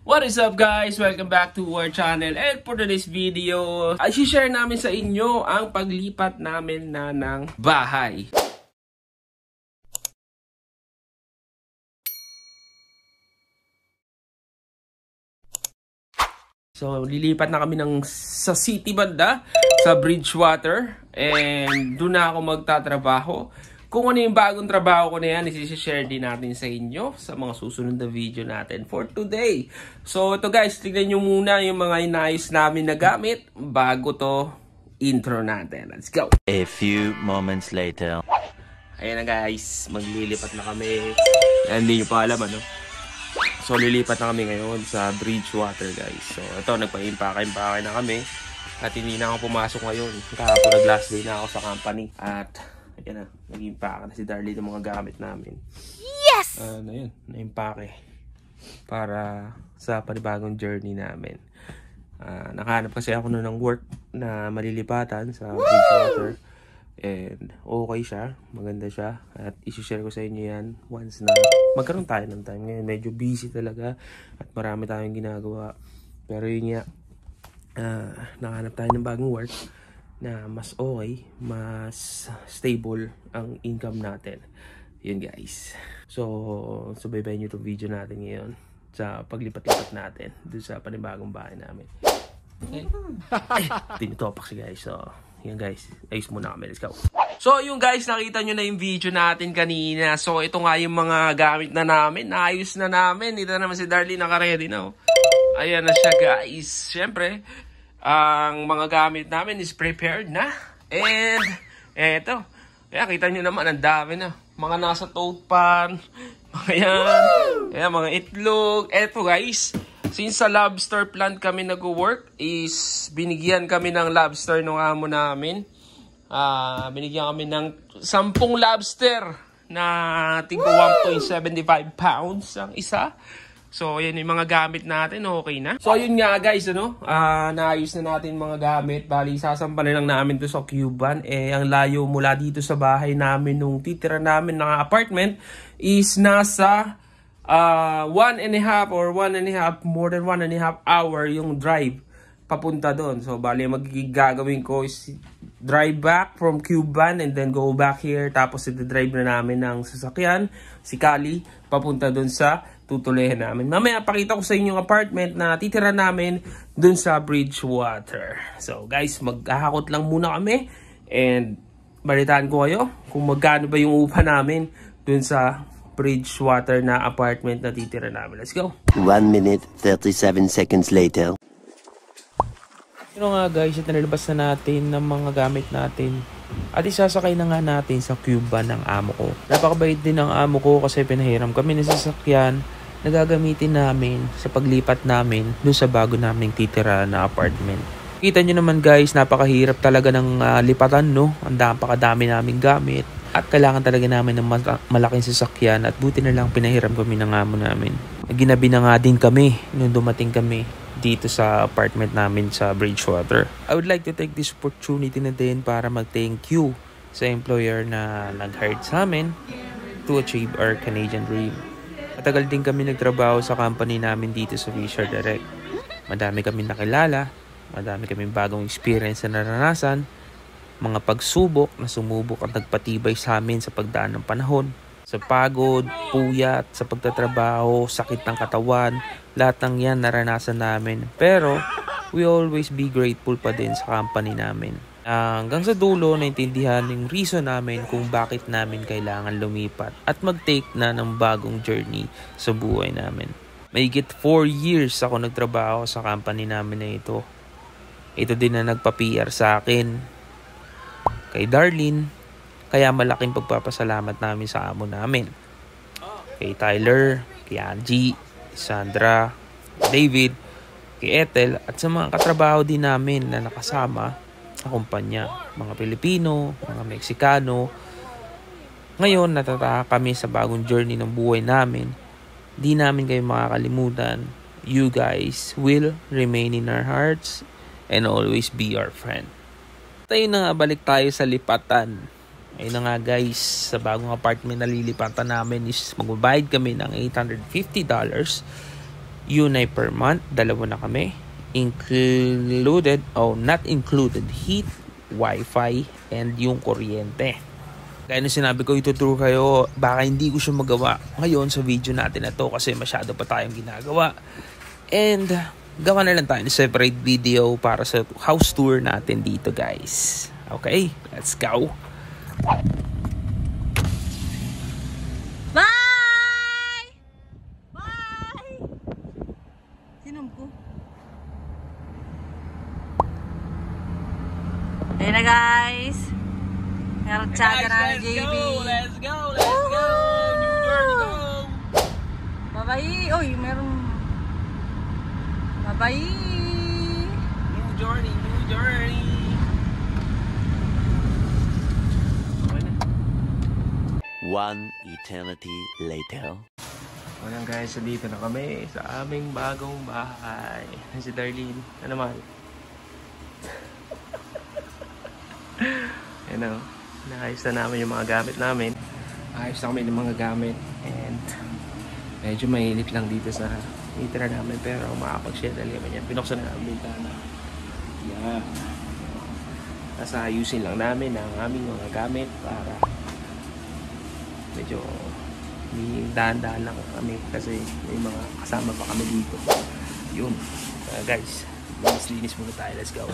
What is up guys? Welcome back to our channel, and for today's video ay share namin sa inyo ang paglipat namin na ng bahay. So lilipat na kami sa city banda, sa Bridgewater, and doon na ako magtatrabaho. Kung ano yung bagong trabaho ko na yan, isi-share din natin sa inyo sa mga susunod na video natin for today. So ito guys, tignan nyo muna yung mga inayos namin na gamit bago to intro natin. Let's go! A few moments later. Ayan na guys, maglilipat na kami. Hindi nyo pa alam ano. So lilipat na kami ngayon sa Bridgewater guys. So ito, nagpa-impake na kami. At hindi na ako pumasok ngayon. Kahapon nag-last day na ako sa company. At ayan na, nag-impake na si Darlene ng mga gamit namin. Yes! Ayun, na-impake. Para sa panibagong journey namin. Nakahanap kasi ako noon ng work na malilipatan sa Bridgewater. And okay siya, maganda siya. At isi-share ko sa inyo yan once na magkaroon tayo ng time. Ngayon medyo busy talaga at marami tayong ginagawa. Pero yun nga, nakahanap tayo ng bagong work na mas okay, mas stable ang income natin. Yun guys. So subaybayan nyo itong video natin ngayon sa paglipat-lipat natin dun sa panibagong bahay namin. Okay? Tinutopak si guys. So yan guys, ayos muna kami. Let's go. So yung guys, nakita nyo na yung video natin kanina. So ito nga yung mga gamit na namin. Naayos na namin. Dito naman si Darlene naka-ready na. Oh. Ayan na siya guys. Siyempre, ang mga gamit namin is prepared na. And eto, kaya kita nyo naman, ang dami na. Mga nasa tote pan. Ayan, mga itlog. Eto guys, since sa lobster plant kami nag-work, is binigyan kami ng lobster ng amo namin. Binigyan kami ng 10 lobster na tigpa 1.75 pounds ang isa. So, yan yung mga gamit natin. Okay na. So, yun nga guys, ano? Naayos na natin mga gamit. Bali, sasampalan lang namin to sa Cuban. Ang layo mula dito sa bahay namin nung titira namin ng apartment is nasa 1.5 or 1.5, more than 1.5 hour yung drive papunta doon. So, bali, magigagawin ko is drive back from Cuban and then go back here. Tapos, iti-drive na namin ng sasakyan, si Kali, papunta doon sa tutuloyan namin. Mamaya, pakita ko sa inyo yung apartment na titira namin doon sa Bridgewater. So, guys, maghahakot lang muna kami and balitaan ko kayo kung magkano ba yung upa namin doon sa Bridgewater na apartment na titira namin. Let's go! 1 minute, 37 seconds later. Yun nga guys, ito nalabas na natin ng mga gamit natin. At isasakay na nga natin sa Cuban ng amo ko. Napakabait din ng amo ko kasi pinahiram kami ng sasakyan na gagamitin namin sa paglipat namin doon sa bago naming titira na apartment. Kita nyo naman guys, napakahirap talaga ng lipatan, no? Ang napakadami naming gamit. At kailangan talaga namin ng malaking sasakyan at buti na lang pinahiram kami ng amo namin. Ginabi na nga din kami nung dumating kami dito sa apartment namin sa Bridgewater. I would like to take this opportunity na din para mag-thank you sa employer na nag-hire sa amin to achieve our Canadian dream. Matagal din kami nagtrabaho sa company namin dito sa Fisher Direct. Madami kami nakilala, madami kami bagong experience na naranasan, mga pagsubok na sumubok at nagpatibay sa amin sa pagdaan ng panahon. Sa pagod, puyat, sa pagtatrabaho, sakit ng katawan, lahat ng yan naranasan namin. Pero, we always be grateful pa din sa company namin. Hanggang sa dulo, naintindihan yung reason namin kung bakit namin kailangan lumipat at mag-take na ng bagong journey sa buhay namin. Mahigit 4 years ako nagtrabaho sa company namin na ito. Ito din na nagpa-PR sa akin, kay Darlene. Kaya malaking pagpapasalamat namin sa amo namin. Kay Tyler, kay Angie, Sandra, David, kay Ethel, at sa mga katrabaho din namin na nakasama sa kumpanya. Mga Pilipino, mga Meksikano. Ngayon, natataka kami sa bagong journey ng buhay namin. Di namin kayo makakalimutan. You guys will remain in our hearts and always be our friend. Tayo na nga, balik tayo sa lipatan. Ayun na nga guys, sa bagong apartment na lilipatan namin is magbabayad kami ng $850 Unite per month, 2 na kami. Included, not included, heat, wifi, and yung kuryente. Kaya nung sinabi ko ituturo kayo, baka hindi ko siya magawa ngayon sa video natin na to kasi masyado pa tayong ginagawa. And gawa na lang tayo ng separate video para sa house tour natin dito, guys. Okay, let's go. Bye! Bye! Sinom ko. Ayun na, guys. Ngarotsaga na ng JB. Let's go! New journey, go! Bye-bye. Oy, meron. Bye-bye. New journey! One eternity later. Walang guys, so dito na kami sa aming bagong bahay. Si Darlene, ano naman? Yan o, naayos na namin yung mga gamit namin. Ayos na kami ng mga gamit and medyo mainit lang dito sa itira namin pero makapag-share na naman yan. Pinuksan na namin bintana. Yan. Tapos ayusin lang namin ang aming mga gamit para medyo dahan-dahan lang kami kasi may mga kasama pa kami dito. Yun. Guys, linis muna tayo. Let's go.